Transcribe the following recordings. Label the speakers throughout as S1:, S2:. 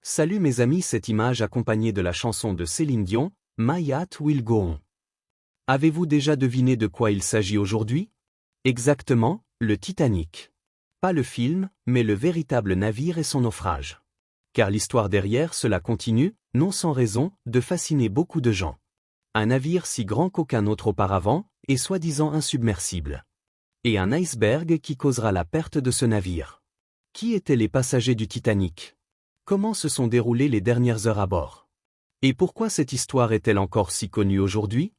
S1: Salut mes amis, cette image accompagnée de la chanson de Céline Dion, My Heart Will Go On. Avez-vous déjà deviné de quoi il s'agit aujourd'hui? Exactement, le Titanic. Pas le film, mais le véritable navire et son naufrage. Car l'histoire derrière cela continue, non sans raison, de fasciner beaucoup de gens. Un navire si grand qu'aucun autre auparavant, et soi-disant insubmersible. Et un iceberg qui causera la perte de ce navire. Qui étaient les passagers du Titanic? Comment se sont déroulées les dernières heures à bord? Et pourquoi cette histoire est-elle encore si connue aujourd'hui?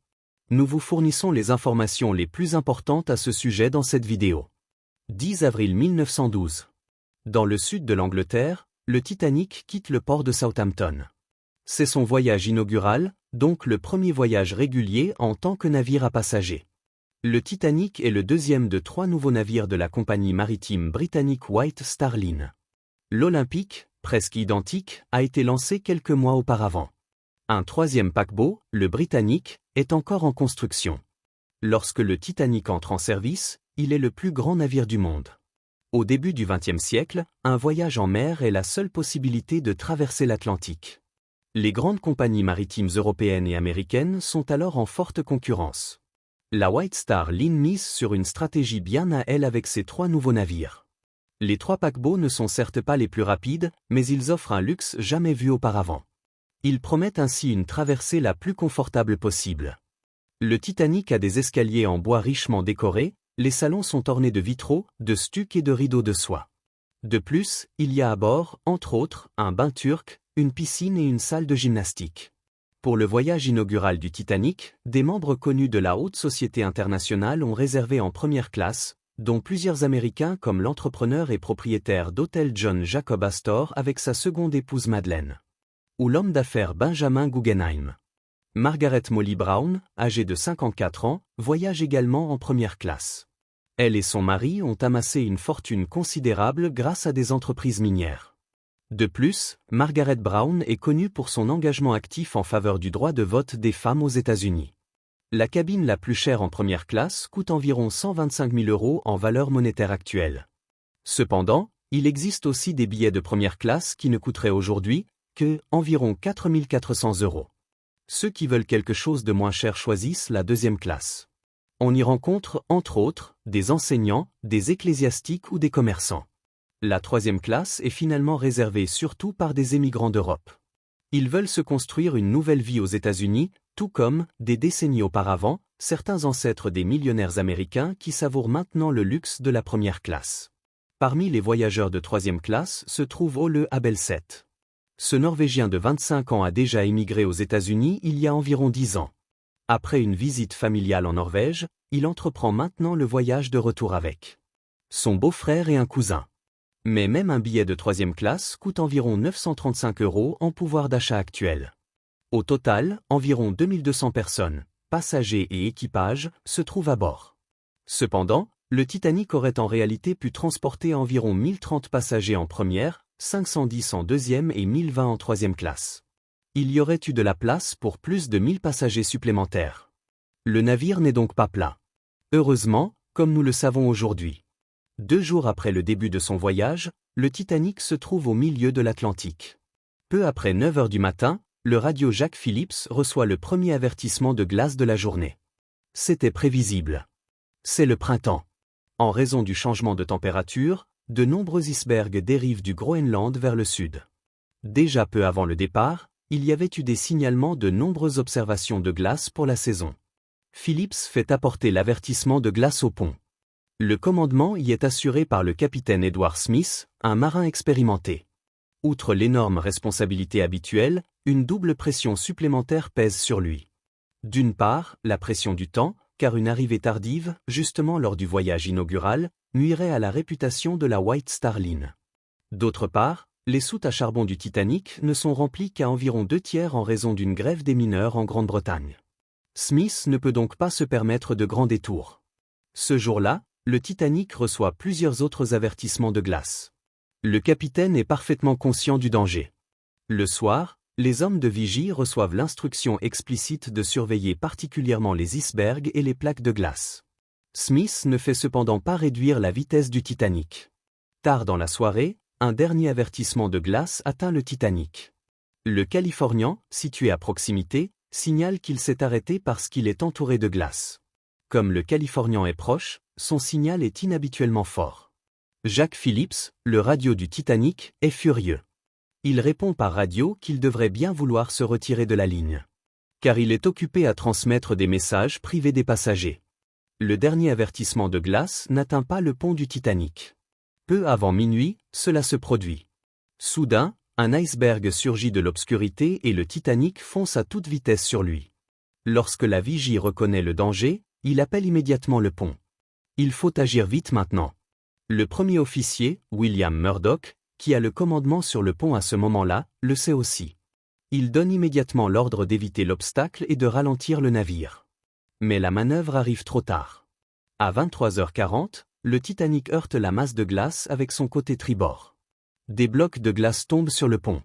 S1: Nous vous fournissons les informations les plus importantes à ce sujet dans cette vidéo. 10 avril 1912. Dans le sud de l'Angleterre, le Titanic quitte le port de Southampton. C'est son voyage inaugural, donc le premier voyage régulier en tant que navire à passagers. Le Titanic est le deuxième de 3 nouveaux navires de la compagnie maritime britannique White Star Line. L'Olympique, presque identique, a été lancé quelques mois auparavant. Un troisième paquebot, le Britannique, est encore en construction. Lorsque le Titanic entre en service, il est le plus grand navire du monde. Au début du XXe siècle, un voyage en mer est la seule possibilité de traverser l'Atlantique. Les grandes compagnies maritimes européennes et américaines sont alors en forte concurrence. La White Star Line mise sur une stratégie bien à elle avec ses 3 nouveaux navires. Les 3 paquebots ne sont certes pas les plus rapides, mais ils offrent un luxe jamais vu auparavant. Ils promettent ainsi une traversée la plus confortable possible. Le Titanic a des escaliers en bois richement décorés, les salons sont ornés de vitraux, de stucs et de rideaux de soie. De plus, il y a à bord, entre autres, un bain turc, une piscine et une salle de gymnastique. Pour le voyage inaugural du Titanic, des membres connus de la haute société internationale ont réservé en première classe, dont plusieurs Américains comme l'entrepreneur et propriétaire d'hôtel John Jacob Astor avec sa seconde épouse Madeleine. Ou l'homme d'affaires Benjamin Guggenheim. Margaret Molly Brown, âgée de 54 ans, voyage également en première classe. Elle et son mari ont amassé une fortune considérable grâce à des entreprises minières. De plus, Margaret Brown est connue pour son engagement actif en faveur du droit de vote des femmes aux États-Unis. La cabine la plus chère en première classe coûte environ 125 000 € en valeur monétaire actuelle. Cependant, il existe aussi des billets de première classe qui ne coûteraient aujourd'hui que environ 4 400 €. Ceux qui veulent quelque chose de moins cher choisissent la deuxième classe. On y rencontre, entre autres, des enseignants, des ecclésiastiques ou des commerçants. La troisième classe est finalement réservée surtout par des émigrants d'Europe. Ils veulent se construire une nouvelle vie aux États-Unis, tout comme, des décennies auparavant, certains ancêtres des millionnaires américains qui savourent maintenant le luxe de la première classe. Parmi les voyageurs de troisième classe se trouve Ole Abelset. Ce Norvégien de 25 ans a déjà émigré aux États-Unis il y a environ 10 ans. Après une visite familiale en Norvège, il entreprend maintenant le voyage de retour avec son beau-frère et un cousin. Mais même un billet de troisième classe coûte environ 935 € en pouvoir d'achat actuel. Au total, environ 2200 personnes, passagers et équipage, se trouvent à bord. Cependant, le Titanic aurait en réalité pu transporter environ 1030 passagers en première, 510 en deuxième et 1020 en troisième classe. Il y aurait eu de la place pour plus de 1000 passagers supplémentaires. Le navire n'est donc pas plat. Heureusement, comme nous le savons aujourd'hui. 2 jours après le début de son voyage, le Titanic se trouve au milieu de l'Atlantique. Peu après 9 h du matin, le radio Jacques Phillips reçoit le premier avertissement de glace de la journée. C'était prévisible. C'est le printemps. En raison du changement de température, de nombreux icebergs dérivent du Groenland vers le sud. Déjà peu avant le départ, il y avait eu des signalements de nombreuses observations de glace pour la saison. Phillips fait apporter l'avertissement de glace au pont. Le commandement y est assuré par le capitaine Edward Smith, un marin expérimenté. Outre l'énorme responsabilité habituelle, une double pression supplémentaire pèse sur lui. D'une part, la pression du temps, car une arrivée tardive, justement lors du voyage inaugural, nuirait à la réputation de la White Star Line. D'autre part, les soutes à charbon du Titanic ne sont remplies qu'à environ 2/3 en raison d'une grève des mineurs en Grande-Bretagne. Smith ne peut donc pas se permettre de grands détours. Ce jour-là, le Titanic reçoit plusieurs autres avertissements de glace. Le capitaine est parfaitement conscient du danger. Le soir, les hommes de vigie reçoivent l'instruction explicite de surveiller particulièrement les icebergs et les plaques de glace. Smith ne fait cependant pas réduire la vitesse du Titanic. Tard dans la soirée, un dernier avertissement de glace atteint le Titanic. Le Californian, situé à proximité, signale qu'il s'est arrêté parce qu'il est entouré de glace. Comme le Californian est proche, son signal est inhabituellement fort. Jack Phillips, le radio du Titanic, est furieux. Il répond par radio qu'il devrait bien vouloir se retirer de la ligne. Car il est occupé à transmettre des messages privés des passagers. Le dernier avertissement de glace n'atteint pas le pont du Titanic. Peu avant minuit, cela se produit. Soudain, un iceberg surgit de l'obscurité et le Titanic fonce à toute vitesse sur lui. Lorsque la vigie reconnaît le danger, il appelle immédiatement le pont. Il faut agir vite maintenant. Le premier officier, William Murdoch, qui a le commandement sur le pont à ce moment-là, le sait aussi. Il donne immédiatement l'ordre d'éviter l'obstacle et de ralentir le navire. Mais la manœuvre arrive trop tard. À 23h40, le Titanic heurte la masse de glace avec son côté tribord. Des blocs de glace tombent sur le pont.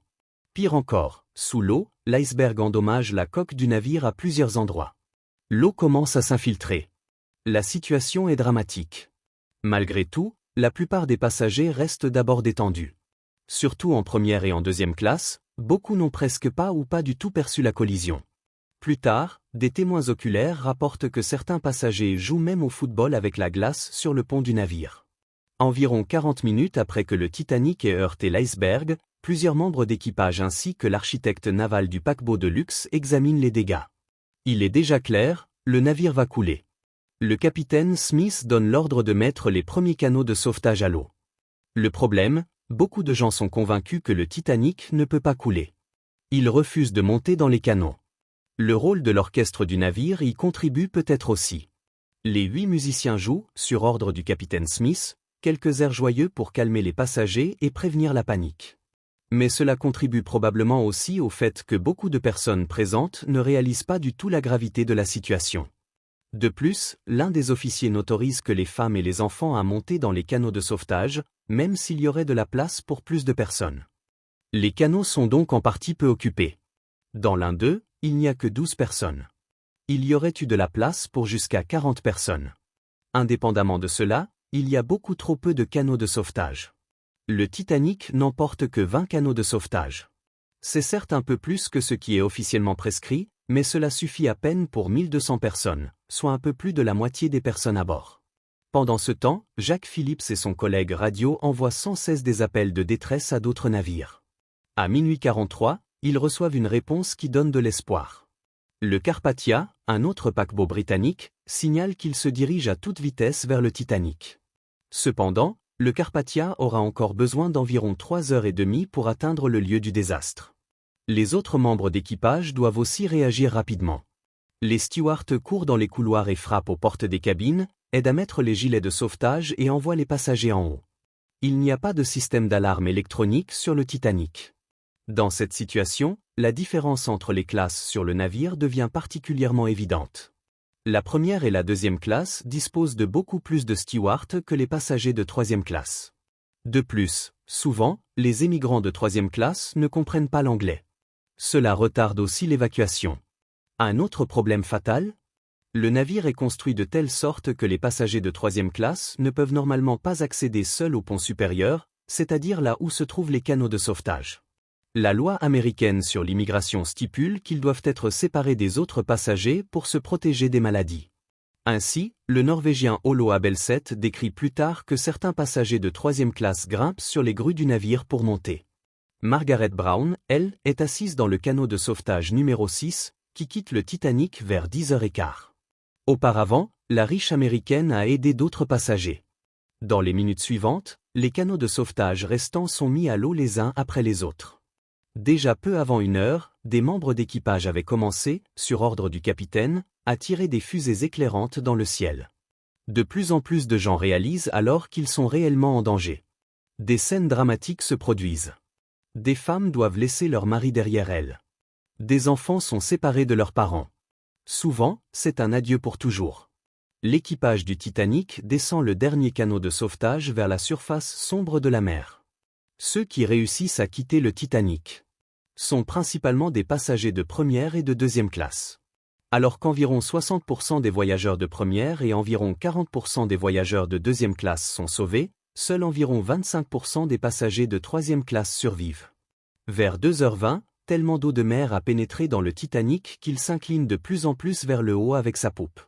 S1: Pire encore, sous l'eau, l'iceberg endommage la coque du navire à plusieurs endroits. L'eau commence à s'infiltrer. La situation est dramatique. Malgré tout, la plupart des passagers restent d'abord détendus. Surtout en première et en deuxième classe, beaucoup n'ont presque pas ou pas du tout perçu la collision. Plus tard, des témoins oculaires rapportent que certains passagers jouent même au football avec la glace sur le pont du navire. Environ 40 minutes après que le Titanic ait heurté l'iceberg, plusieurs membres d'équipage ainsi que l'architecte naval du paquebot de luxe examinent les dégâts. Il est déjà clair, le navire va couler. Le capitaine Smith donne l'ordre de mettre les premiers canots de sauvetage à l'eau. Le problème, beaucoup de gens sont convaincus que le Titanic ne peut pas couler. Ils refusent de monter dans les canots. Le rôle de l'orchestre du navire y contribue peut-être aussi. Les 8 musiciens jouent, sur ordre du capitaine Smith, quelques airs joyeux pour calmer les passagers et prévenir la panique. Mais cela contribue probablement aussi au fait que beaucoup de personnes présentes ne réalisent pas du tout la gravité de la situation. De plus, l'un des officiers n'autorise que les femmes et les enfants à monter dans les canots de sauvetage, même s'il y aurait de la place pour plus de personnes. Les canots sont donc en partie peu occupés. Dans l'un d'eux, il n'y a que 12 personnes. Il y aurait eu de la place pour jusqu'à 40 personnes. Indépendamment de cela, il y a beaucoup trop peu de canots de sauvetage. Le Titanic n'emporte que 20 canots de sauvetage. C'est certes un peu plus que ce qui est officiellement prescrit, mais cela suffit à peine pour 1200 personnes, soit un peu plus de la moitié des personnes à bord. Pendant ce temps, Jack Phillips et son collègue radio envoient sans cesse des appels de détresse à d'autres navires. À minuit 43, ils reçoivent une réponse qui donne de l'espoir. Le Carpathia, un autre paquebot britannique, signale qu'il se dirige à toute vitesse vers le Titanic. Cependant, le Carpathia aura encore besoin d'environ 3h30 pour atteindre le lieu du désastre. Les autres membres d'équipage doivent aussi réagir rapidement. Les stewards courent dans les couloirs et frappent aux portes des cabines, aident à mettre les gilets de sauvetage et envoient les passagers en haut. Il n'y a pas de système d'alarme électronique sur le Titanic. Dans cette situation, la différence entre les classes sur le navire devient particulièrement évidente. La première et la deuxième classe disposent de beaucoup plus de stewards que les passagers de troisième classe. De plus, souvent, les émigrants de troisième classe ne comprennent pas l'anglais. Cela retarde aussi l'évacuation. Un autre problème fatal ? Le navire est construit de telle sorte que les passagers de troisième classe ne peuvent normalement pas accéder seuls au pont supérieur, c'est-à-dire là où se trouvent les canaux de sauvetage. La loi américaine sur l'immigration stipule qu'ils doivent être séparés des autres passagers pour se protéger des maladies. Ainsi, le Norvégien Olo Abelset décrit plus tard que certains passagers de troisième classe grimpent sur les grues du navire pour monter. Margaret Brown, elle, est assise dans le canot de sauvetage numéro 6, qui quitte le Titanic vers 10h15. Auparavant, la riche américaine a aidé d'autres passagers. Dans les minutes suivantes, les canots de sauvetage restants sont mis à l'eau les uns après les autres. Déjà peu avant 1h, des membres d'équipage avaient commencé, sur ordre du capitaine, à tirer des fusées éclairantes dans le ciel. De plus en plus de gens réalisent alors qu'ils sont réellement en danger. Des scènes dramatiques se produisent. Des femmes doivent laisser leur mari derrière elles. Des enfants sont séparés de leurs parents. Souvent, c'est un adieu pour toujours. L'équipage du Titanic descend le dernier canot de sauvetage vers la surface sombre de la mer. Ceux qui réussissent à quitter le Titanic sont principalement des passagers de première et de deuxième classe. Alors qu'environ 60% des voyageurs de première et environ 40% des voyageurs de deuxième classe sont sauvés, seuls environ 25% des passagers de troisième classe survivent. Vers 2h20, tellement d'eau de mer a pénétré dans le Titanic qu'il s'incline de plus en plus vers le haut avec sa poupe.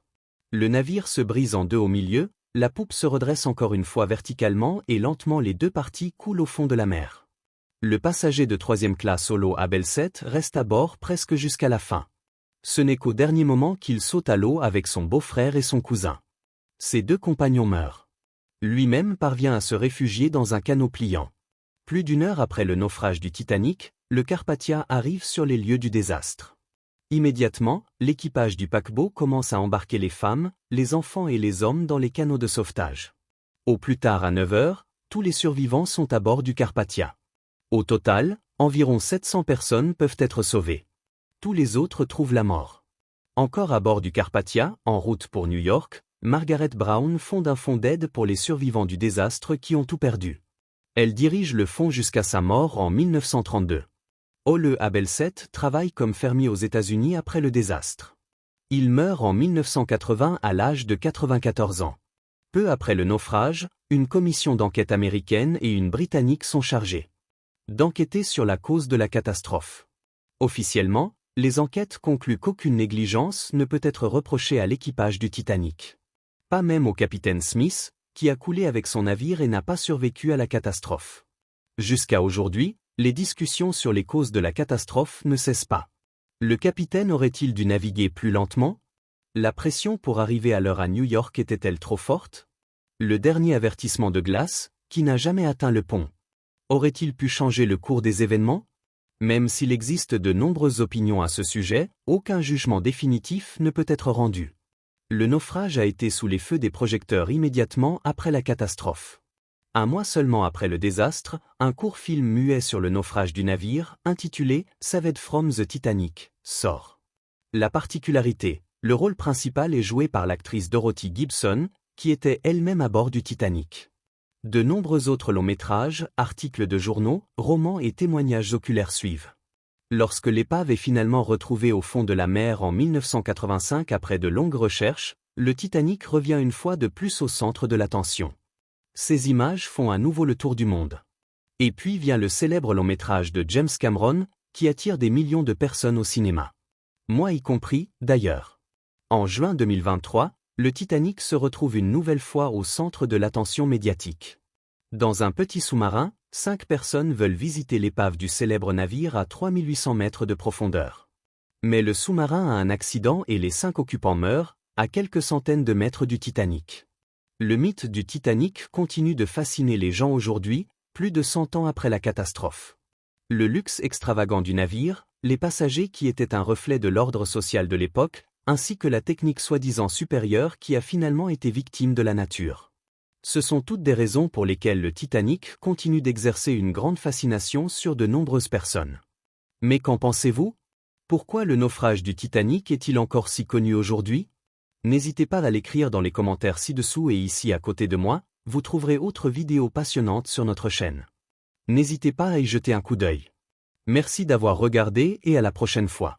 S1: Le navire se brise en deux au milieu, la poupe se redresse encore une fois verticalement et lentement les deux parties coulent au fond de la mer. Le passager de troisième classe Olo Abelset reste à bord presque jusqu'à la fin. Ce n'est qu'au dernier moment qu'il saute à l'eau avec son beau-frère et son cousin. Ses deux compagnons meurent. Lui-même parvient à se réfugier dans un canot pliant. Plus d'une heure après le naufrage du Titanic, le Carpathia arrive sur les lieux du désastre. Immédiatement, l'équipage du paquebot commence à embarquer les femmes, les enfants et les hommes dans les canots de sauvetage. Au plus tard à 9h, tous les survivants sont à bord du Carpathia. Au total, environ 700 personnes peuvent être sauvées. Tous les autres trouvent la mort. Encore à bord du Carpathia, en route pour New York, Margaret Brown fonde un fonds d'aide pour les survivants du désastre qui ont tout perdu. Elle dirige le fonds jusqu'à sa mort en 1932. Ole Abelset travaille comme fermier aux États-Unis après le désastre. Il meurt en 1980 à l'âge de 94 ans. Peu après le naufrage, une commission d'enquête américaine et une britannique sont chargées d'enquêter sur la cause de la catastrophe. Officiellement, les enquêtes concluent qu'aucune négligence ne peut être reprochée à l'équipage du Titanic. Pas même au capitaine Smith, qui a coulé avec son navire et n'a pas survécu à la catastrophe. Jusqu'à aujourd'hui, les discussions sur les causes de la catastrophe ne cessent pas. Le capitaine aurait-il dû naviguer plus lentement? La pression pour arriver à l'heure à New York était-elle trop forte? Le dernier avertissement de glace, qui n'a jamais atteint le pont, aurait-il pu changer le cours des événements? Même s'il existe de nombreuses opinions à ce sujet, aucun jugement définitif ne peut être rendu. Le naufrage a été sous les feux des projecteurs immédiatement après la catastrophe. Un mois seulement après le désastre, un court film muet sur le naufrage du navire, intitulé « Saved from the Titanic », sort. La particularité, le rôle principal est joué par l'actrice Dorothy Gibson, qui était elle-même à bord du Titanic. De nombreux autres longs métrages, articles de journaux, romans et témoignages oculaires suivent. Lorsque l'épave est finalement retrouvée au fond de la mer en 1985 après de longues recherches, le Titanic revient une fois de plus au centre de l'attention. Ces images font à nouveau le tour du monde. Et puis vient le célèbre long-métrage de James Cameron, qui attire des millions de personnes au cinéma. Moi y compris, d'ailleurs. En juin 2023, le Titanic se retrouve une nouvelle fois au centre de l'attention médiatique. Dans un petit sous-marin, 5 personnes veulent visiter l'épave du célèbre navire à 3800 mètres de profondeur. Mais le sous-marin a un accident et les 5 occupants meurent, à quelques centaines de mètres du Titanic. Le mythe du Titanic continue de fasciner les gens aujourd'hui, plus de 100 ans après la catastrophe. Le luxe extravagant du navire, les passagers qui étaient un reflet de l'ordre social de l'époque, ainsi que la technique soi-disant supérieure qui a finalement été victime de la nature. Ce sont toutes des raisons pour lesquelles le Titanic continue d'exercer une grande fascination sur de nombreuses personnes. Mais qu'en pensez-vous? Pourquoi le naufrage du Titanic est-il encore si connu aujourd'hui? N'hésitez pas à l'écrire dans les commentaires ci-dessous et ici à côté de moi, vous trouverez autres vidéos passionnantes sur notre chaîne. N'hésitez pas à y jeter un coup d'œil. Merci d'avoir regardé et à la prochaine fois.